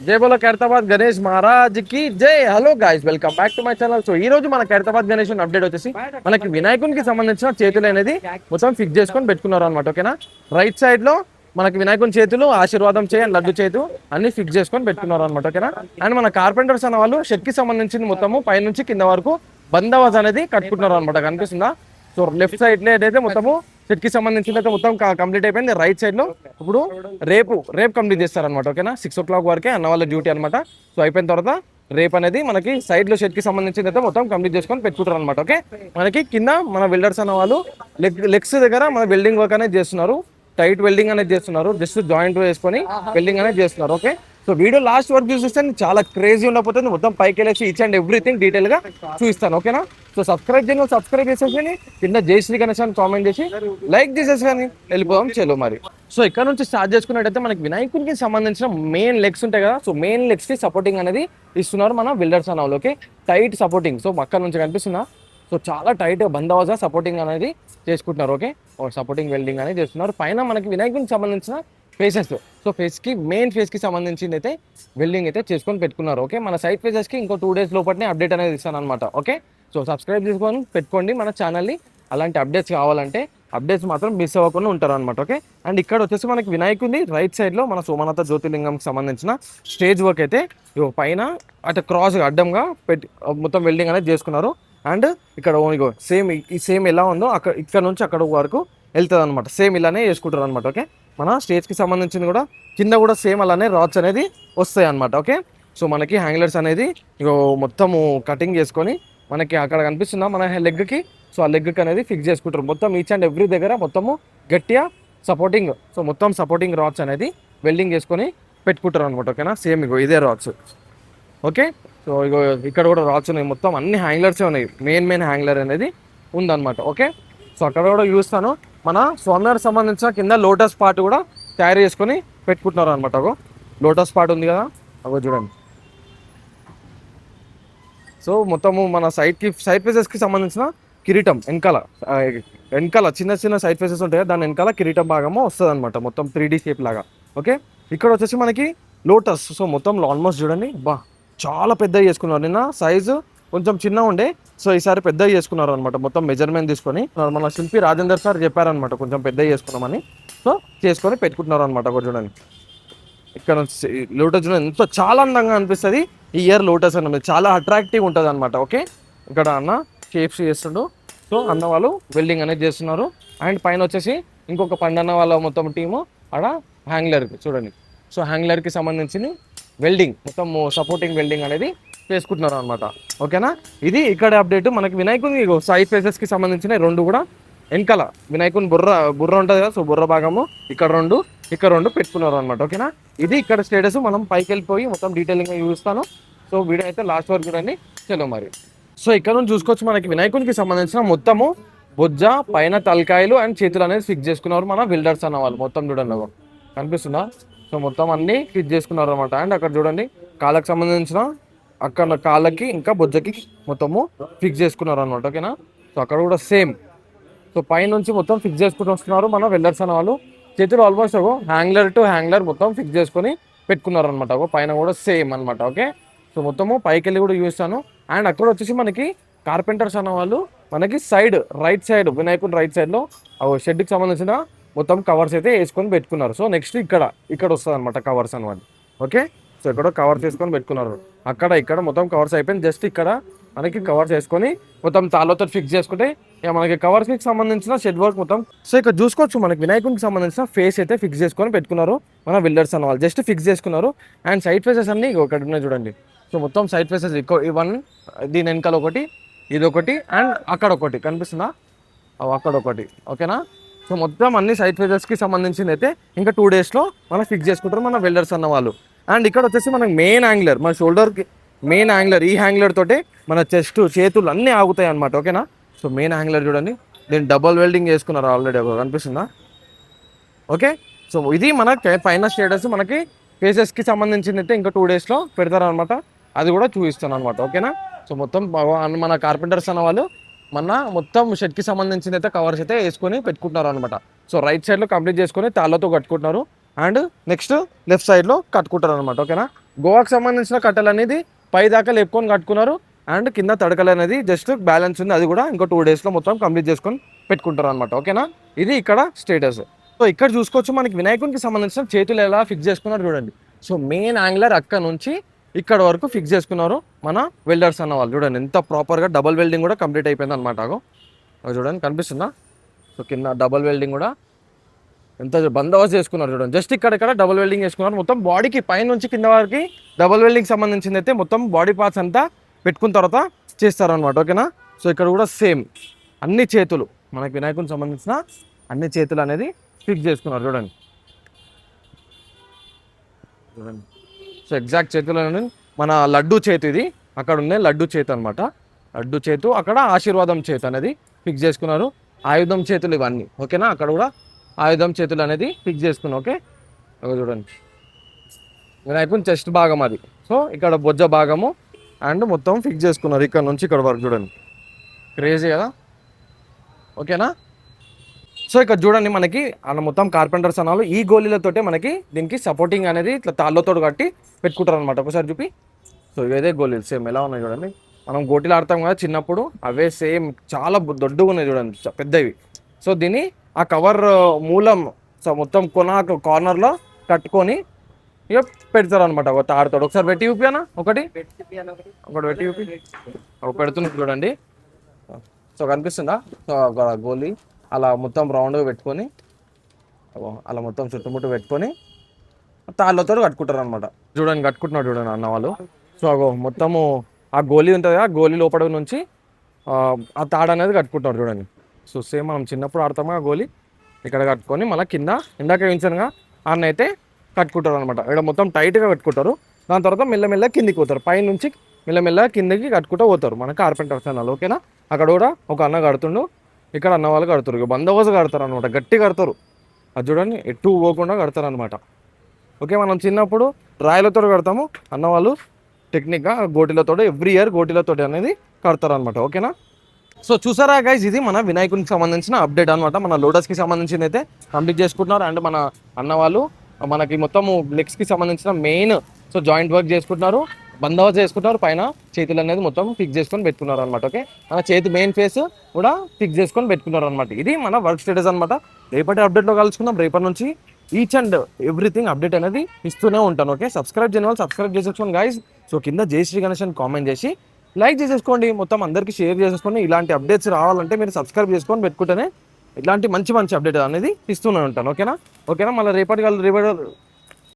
జై బోలో ఖైరతాబాద్ గణేష్ మహారాజ్ కి జై. Hello guys, welcome back to my channel. So ఈ రోజు మన ఖైరతాబాద్ గణేష్ అప్డేట్ వచ్చేసి మనకి వినాయకునికి సంబంధించిన చేతులు అనేది మొత్తం ఫిక్స్ చేసుకొని పెట్టుకున్నారు అనమాట. ఓకేనా, రైట్ సైడ్ లో మనకి వినాయకుని చేతులు, ఆశీర్వాదం చేయండి, లడ్డు చేతు అన్ని ఫిక్స్ చేసుకొని పెట్టుకున్నారు అనమాట. ఓకేనా, అండ్ మన కార్పెంటర్స్ అన్న వాళ్ళు షెడ్ కి సంబంధించింది మొత్తము పైనుంచి కింద వరకు బందోబస్తు అనేది కట్టుకుంటున్నారు అనమాట. కనిపిస్తుందా? సో లెఫ్ట్ సైడ్ లో ఏదైతే మొత్తము సెట్ కి సంబంధించిన అయితే మొత్తం కంప్లీట్ అయిపోయింది. రైట్ సైడ్ లో ఇప్పుడు రేపు కంప్లీట్ చేస్తారనమాట. ఓకేనా, 6 o'clock వరకే అన్న వాళ్ళ డ్యూటీ అనమాట. సో అయిపోయిన తర్వాత రేపు అనేది మనకి సైడ్ లో షెడ్ కి సంబంధించిన అయితే మొత్తం కంప్లీట్ చేసుకొని పెట్టుకుంటారు అనమాట. ఓకే, మనకి కింద మన వెల్డర్స్ అన్న వాళ్ళు లెగ్స్ దగ్గర మన వెల్డింగ్ వర్క్ అనేది చేస్తున్నారు, టైట్ వెల్డింగ్ అనేది చేస్తున్నారు, జస్ట్ జాయింట్ వేసుకొని వెల్డింగ్ అనేది చేస్తున్నారు. ఓకే, సో వీడియో లాస్ట్ వరకు చూస్తే చాలా క్రేజీ ఉండకపోతే మొత్తం పైకి వెళ్ళేసి ఈచ్ అండ్ ఎవ్రీథింగ్ డీటెయిల్ గా చూపిస్తాను. ఓకేనా, సో సబ్స్క్రైబ్ చేసేసి కింద జై శ్రీ గణేష్ అని కామెంట్ చేసి లైక్ చేసేసి కానీ వెళ్ళిపోదాం. చలో మరి. సో ఇక్కడ నుంచి స్టార్ట్ చేసుకున్నట్టయితే మనకి వినాయకుడికి సంబంధించిన మెయిన్ లెగ్స్ ఉంటాయి కదా, సో మెయిన్ లెగ్స్ కి సపోర్టింగ్ అనేది ఇస్తున్నారు మన బిల్డర్స్ అన్న వాళ్ళు. Okay, tight supporting. సో అక్కడ నుంచి కనిపిస్తుందా? సో చాలా టైట్ బందోబస్తు సపోర్టింగ్ అనేది చేసుకుంటున్నారు. ఓకే, సపోర్టింగ్ వెల్డింగ్ అనేది చేస్తున్నారు. పైన మనకి వినాయకుడికి సంబంధించిన ఫేసెస్, సో ఫేస్కి మెయిన్ ఫేస్కి సంబంధించింది అయితే వెల్డింగ్ అయితే చేసుకొని పెట్టుకున్నారు. ఓకే, మన సైడ్ ఫేసెస్కి ఇంకో 2 days లోపలనే అప్డేట్ అనేది ఇస్తాను అనమాట. ఓకే, సో సబ్స్క్రైబ్ చేసుకొని పెట్టుకోండి మన ఛానల్ని. అలాంటి అప్డేట్స్ కావాలంటే అప్డేట్స్ మాత్రం మిస్ అవ్వకుండా ఉంటారు అనమాట. ఓకే, అండ్ ఇక్కడ వచ్చేసి మనకి వినాయకుడి రైట్ సైడ్లో మన సోమనాథ జ్యోతిర్లింగంకి సంబంధించిన స్టేజ్ వర్క్ అయితే పైన అటు క్రాస్గా అడ్డంగా మొత్తం వెల్డింగ్ అనేది చేసుకున్నారు. అండ్ ఇక్కడ సేమ్ ఎలా ఉందో ఇక్కడ నుంచి అక్కడ వరకు వెళ్తుంది అనమాట. సేమ్ ఇలానే చేసుకుంటారు అనమాట. ఓకే, మన స్టేజ్కి సంబంధించింది కూడా కింద కూడా సేమ్ అలానే రాడ్స్ అనేది వస్తాయి అనమాట. ఓకే, సో మనకి హ్యాంగ్లర్స్ అనేది మొత్తము కటింగ్ చేసుకొని మనకి అక్కడ కనిపిస్తుందా మన లెగ్కి, సో ఆ లెగ్కి అనేది ఫిక్స్ చేసుకుంటారు. మొత్తం ఈచ్ అండ్ ఎవ్రీ దగ్గర మొత్తము గట్టిగా సపోర్టింగ్, సో మొత్తం సపోర్టింగ్ రాడ్స్ అనేది వెల్డింగ్ చేసుకొని పెట్టుకుంటారు అనమాట. ఓకేనా, సేమ్ ఇదే రాడ్స్. ఓకే, సో ఇక్కడ కూడా రాడ్స్ ఉన్నాయి, మొత్తం అన్ని హ్యాంగ్లర్సే ఉన్నాయి. మెయిన్ హ్యాంగ్లర్ అనేది ఉందన్నమాట. ఓకే, సో అక్కడ కూడా చూస్తాను మన స్వామివారికి సంబంధించిన కింద లోటస్ పార్ట్ కూడా తయారు చేసుకొని పెట్టుకుంటున్నారు అనమాట. లోటస్ పార్ట్ ఉంది కదా, చూడండి. సో మొత్తము మన సైడ్ ఫేసెస్కి సంబంధించిన కిరీటం వెనకాల చిన్న సైడ్ ఫేసెస్ ఉంటాయి, దాని వెనకాల కిరీటం భాగము వస్తుంది అనమాట, మొత్తం 3D షేప్ లాగా. ఓకే, ఇక్కడ వచ్చేసి మనకి లోటస్, సో మొత్తం ఆల్మోస్ట్ చూడండి చాలా పెద్దగా చేసుకున్నారు. నిన్న సైజు కొంచెం చిన్న ఉండే, సో ఈసారి పెద్దగా చేసుకున్నారు అనమాట. మొత్తం మెజర్మెంట్ తీసుకొని మన శిల్పి రాజేందర్ సార్ చెప్పారనమాట కొంచెం పెద్దగా చేసుకున్నామని, సో చేసుకొని పెట్టుకుంటున్నారు అనమాట. ఒకటి చూడండి, ఇక్కడ లోటస్ చూడండి ఎంతో చాలా అందంగా అనిపిస్తుంది. ఈ ఇయర్ లోటస్ అన్నది చాలా అట్రాక్టివ్ ఉంటుంది అనమాట. ఓకే, ఇక్కడ అన్న షేప్స్ చేస్తుండు, సో అన్న వాళ్ళు వెల్డింగ్ అనేది చేస్తున్నారు. అండ్ పైన వచ్చేసి ఇంకొక పండన్న వాళ్ళ మొత్తం టీము ఆడ హ్యాంగ్లర్కి చూడండి, సో హ్యాంగ్లర్కి సంబంధించింది వెల్డింగ్ మొత్తం సపోర్టింగ్ వెల్డింగ్ అనేది చేసుకుంటున్నారు అనమాట. ఓకేనా, ఇది ఇక్కడ అప్డేట్. మనకి వినాయకుని సైడ్ ఫేసెస్కి సంబంధించిన 2 కూడా వెనకాల వినాయకుని బుర్ర ఉంటుంది కదా, సో బుర్ర భాగము ఇక్కడ 2 పెట్టుకున్నారు అనమాట. ఓకేనా, ఇది ఇక్కడ స్టేటస్. మనం పైకి వెళ్ళిపోయి మొత్తం డీటెయిలింగ్గా చూస్తాను. సో వీడియో అయితే లాస్ట్ వరకు చూడండి. చలో మరి. సో ఇక్కడ నుంచి చూసుకోవచ్చు మనకి వినాయకునికి సంబంధించిన మొత్తము బొజ్జ, పైన తలకాయలు అండ్ చేతులు అనేది ఫిక్స్ చేసుకున్నారు మన బిల్డర్స్ అన్న వాళ్ళు. మొత్తం చూడండి కనిపిస్తుందా? సో మొత్తం అన్ని ఫిక్స్ చేసుకున్నారు అనమాట. అండ్ అక్కడ చూడండి కాళ్ళకి సంబంధించిన అక్కడ కాళ్ళకి ఇంకా బొజ్జకి మొత్తము ఫిక్స్ చేసుకున్నారు అనమాట. ఓకేనా, సో అక్కడ కూడా సేమ్. సో పైనుంచి మొత్తం ఫిక్స్ చేసుకుంటూ వస్తున్నారు మన వెల్డర్స్ అన్న వాళ్ళు. చేతులు ఆల్మోస్ట్ హ్యాంగ్లర్ టు హ్యాంగ్లర్ మొత్తం ఫిక్స్ చేసుకొని పెట్టుకున్నారు అనమాట. పైన కూడా సేమ్ అనమాట. ఓకే, సో మొత్తము పైకి వెళ్ళి కూడా చూస్తాను. అండ్ అక్కడ వచ్చేసి మనకి కార్పెంటర్స్ అన్న వాళ్ళు మనకి రైట్ సైడ్ వినాయకుడు రైట్ సైడ్లో షెడ్కి సంబంధించిన మొత్తం కవర్స్ అయితే వేసుకొని పెట్టుకున్నారు. సో నెక్స్ట్ ఇక్కడ వస్తుంది అనమాట కవర్స్ అనమాట. ఓకే, సో ఇక్కడ కవర్స్ వేసుకొని పెట్టుకున్నారు. ఇక్కడ మొత్తం కవర్స్ అయిపోయింది. జస్ట్ ఇక్కడ మనకి కవర్స్ వేసుకొని మొత్తం తాళ్ళతో ఫిక్స్ చేసుకుంటే ఇక మనకి కవర్స్కి సంబంధించిన షెడ్ వర్క్ మొత్తం. సో ఇక్కడ చూసుకోవచ్చు మనకి వినాయకుడికి సంబంధించిన ఫేస్ అయితే ఫిక్స్ చేసుకొని పెట్టుకున్నారు మన బిల్డర్స్ అన్న వాళ్ళు. జస్ట్ ఫిక్స్ చేసుకున్నారు. అండ్ సైడ్ ఫేసెస్ అన్ని ఇక్కడ ఉన్నాయి చూడండి. సో మొత్తం సైడ్ ఫేసెస్ దీని వెనకాల ఒకటి, ఇదొకటి అండ్ అక్కడ ఒకటి కనిపిస్తుందా, అక్కడ ఒకటి. ఓకేనా, సో మొత్తం అన్ని సైడ్ ఫేసెస్కి సంబంధించింది అయితే ఇంకా 2 daysలో మనం ఫిక్స్ చేసుకుంటారు మన వెల్డర్స్ అన్న వాళ్ళు. అండ్ ఇక్కడ వచ్చేసి మనకి మెయిన్ హ్యాంగ్లర్, మన షోల్డర్కి మెయిన్ హ్యాంగ్లర్, ఈ హ్యాంగ్లర్ తోటే మన చెస్ట్ చేతులు అన్నీ ఆగుతాయి అనమాట. ఓకేనా, సో మెయిన్ హ్యాంగ్లర్ చూడండి, దీన్ని డబల్ వెల్డింగ్ చేసుకున్నారు ఆల్రెడీ, కనిపిస్తుందా? ఓకే, సో ఇది మన పైన స్టేటస్. మనకి ఫేసెస్కి సంబంధించింది అయితే ఇంకా 2 daysలో పెడతారు అనమాట. అది కూడా చూపిస్తాను అనమాట. ఓకేనా, సో మొత్తం మన కార్పెంటర్స్ అన్న వాళ్ళు మొత్తం షెడ్కి సంబంధించింది అయితే కవర్స్ అయితే వేసుకొని పెట్టుకుంటున్నారు అనమాట. సో రైట్ సైడ్లో కంప్లీట్ చేసుకొని తాళ్ళతో కట్టుకుంటున్నారు. అండ్ నెక్స్ట్ లెఫ్ట్ సైడ్లో కట్టుకుంటారు అనమాట. ఓకేనా, గోవాకి సంబంధించిన కట్టెలు అనేది పై దాకా లేపుకొని కట్టుకున్నారు. అండ్ కింద తడకలు అనేది జస్ట్ బ్యాలెన్స్ ఉంది, అది కూడా ఇంకో 2 డేస్లో మొత్తం కంప్లీట్ చేసుకొని పెట్టుకుంటారు అనమాట. ఓకేనా, ఇది ఇక్కడ స్టేటస్. సో ఇక్కడ చూసుకోవచ్చు మనకి వినాయకునికి సంబంధించిన చేతులు ఎలా ఫిక్స్ చేసుకున్నారు చూడండి. సో మెయిన్ యాంగులర్ అక్కడ నుంచి ఇక్కడ వరకు ఫిక్స్ చేసుకున్నారు మన వెల్డర్స్ అన్న వాళ్ళు. చూడండి ఎంత ప్రాపర్గా డబుల్ వెల్డింగ్ కూడా కంప్లీట్ అయిపోయింది అనమాట. చూడండి కనిపిస్తుందా? సో కింద డబుల్ వెల్డింగ్ కూడా ఎంత బందోబస్తు చేసుకున్నారు చూడండి. జస్ట్ ఇక్కడ డబుల్ వెల్డింగ్ చేసుకున్నారు. మొత్తం బాడీకి పై నుంచి కింద వరకు డబుల్ వెల్డింగ్ సంబంధించింది అయితే మొత్తం బాడీ పార్ట్స్ అంతా పెట్టుకున్న తర్వాత చేస్తారనమాట. ఓకేనా, సో ఇక్కడ కూడా సేమ్ అన్ని చేతులు మనకి వినాయకునికి సంబంధించిన అన్ని చేతులు అనేది ఫిక్స్ చేసుకున్నారు చూడండి. చూడండి సో ఎగ్జాక్ట్ చేతులు అనేది మన లడ్డు చేతు, ఇది అక్కడ ఉన్నాయి లడ్డు చేతు అనమాట. లడ్డు చేతు, అక్కడ ఆశీర్వాదం చేతు అనేది ఫిక్స్ చేసుకున్నారు. ఆయుధం చేతులు ఇవన్నీ. ఓకేనా, అక్కడ కూడా ఆయుధం చేతులు అనేది ఫిక్స్ చేసుకున్నాం. ఓకే, చూడండి వినాయకుని చెస్ట్ భాగం అది. సో ఇక్కడ బొజ్జ భాగము అండ్ మొత్తం ఫిక్స్ చేసుకున్నారు ఇక్కడ నుంచి ఇక్కడ వరకు. చూడండి క్రేజీ కదా. ఓకేనా, సో ఇక్కడ చూడండి మనకి అలా మొత్తం కార్పెంటర్స్ అనాలు ఈ గోళీలతోటే మనకి దీనికి సపోర్టింగ్ అనేది ఇట్లా తాళ్ళతో కట్టి పెట్టుకుంటారు అనమాట. ఒకసారి చూపి. సో ఇవే గోళీలు సేమ్ ఎలా ఉన్నాయి చూడండి. మనం గోటీలు ఆడతాం కదా చిన్నప్పుడు, అవే సేమ్ చాలా దొడ్డుగా ఉన్నాయి చూడండి, పెద్దవి. సో దీన్ని ఆ కవర్ మూలం సో మొత్తం కార్నర్లో కట్టుకొని ఇక పెడతారు అనమాట ఒక తాడుతాడు. ఒకసారి పెట్టి చూపినా, ఒకటి పెట్టి చూపి. పెడుతున్నట్టు చూడండి. సో కనిపిస్తుందా? సో ఒక గోలీ అలా మొత్తం రౌండ్గా పెట్టుకొని అలా మొత్తం చుట్టుముట్టు పెట్టుకొని తాళ్ళతో కట్టుకుంటారు అనమాట. చూడండి కట్టుకుంటున్నాడు చూడండి అన్న వాళ్ళు. సో మొత్తము ఆ గోలీ ఉంటుంది కదా, గోలీ లోపల నుంచి ఆ తాడు అనేది కట్టుకుంటారు చూడండి. సో సేమ్ మనం చిన్నప్పుడు ఆడతాము ఆ గోలీ ఇక్కడ కట్టుకొని మళ్ళీ కింద ఇందాక వేయించనుగా అన్న అయితే కట్టుకుంటారు అనమాట. ఇక్కడ మొత్తం టైట్గా కట్టుకుంటారు. దాని తర్వాత మెల్లమెల్ల కిందికి పోతారు, పై నుంచి మెల్లమెల్ల కిందికి కట్టుకుంటూ పోతారు మన కార్పెంటర్స్ అన్నారు. ఓకేనా, అక్కడ కూడా ఒక అన్న కడుతుండు, ఇక్కడ అన్న వాళ్ళు కడతారు. ఇక బందోబస్తు కడతారు అనమాట, గట్టి కడతారు. అది చూడండి ఎటు పోకుండా కడతారు అనమాట. ఓకే, మనం చిన్నప్పుడు రాయలతో కడతాము, అన్న వాళ్ళు టెక్నిక్గా గోటిలతో ఎవ్రీ ఇయర్ గోటిలతో అనేది కడతారు అనమాట. ఓకేనా, సో చూసారా గైజ్, ఇది మన వినాయకునికి సంబంధించిన అప్డేట్ అనమాట. మన లోటస్కి సంబంధించింది అయితే కంప్లీట్ చేసుకుంటున్నారు. అండ్ మన అన్న వాళ్ళు మనకి మొత్తము లెగ్స్కి సంబంధించిన మెయిన్ సో జాయింట్ వర్క్ చేసుకుంటున్నారు, బందోబస్తు చేసుకుంటారు. పైన చేతులు అనేది మొత్తం ఫిక్స్ చేసుకొని పెట్టుకున్నారు అనమాట. ఓకే, మన చేతి మెయిన్ ఫేస్ కూడా ఫిక్స్ చేసుకొని పెట్టుకున్నారు అనమాట. ఇది మన వర్క్ స్టేటస్ అనమాట. రేపటి అప్డేట్లో కలుసుకుందాం. రేపటి నుంచి ఈచ్ అండ్ ఎవ్రీథింగ్ అప్డేట్ అనేది ఇస్తూనే ఉంటాను. ఓకే, సబ్స్క్రైబ్ చేయని వాళ్ళు సబ్స్క్రైబ్ చేసేసుకోండి గైజ్. సో కింద జై శ్రీ గణేష్ అని కామెంట్ చేసి లైక్ చేసేసుకోండి, మొత్తం అందరికీ షేర్ చేసేసుకోండి. ఇలాంటి అప్డేట్స్ రావాలంటే మీరు సబ్స్క్రైబ్ చేసుకొని పెట్టుకుంటేనే ఇలాంటి మంచి మంచి అప్డేట్ అనేది ఇస్తూనే ఉంటాను. ఓకేనా, మళ్ళీ రేపటి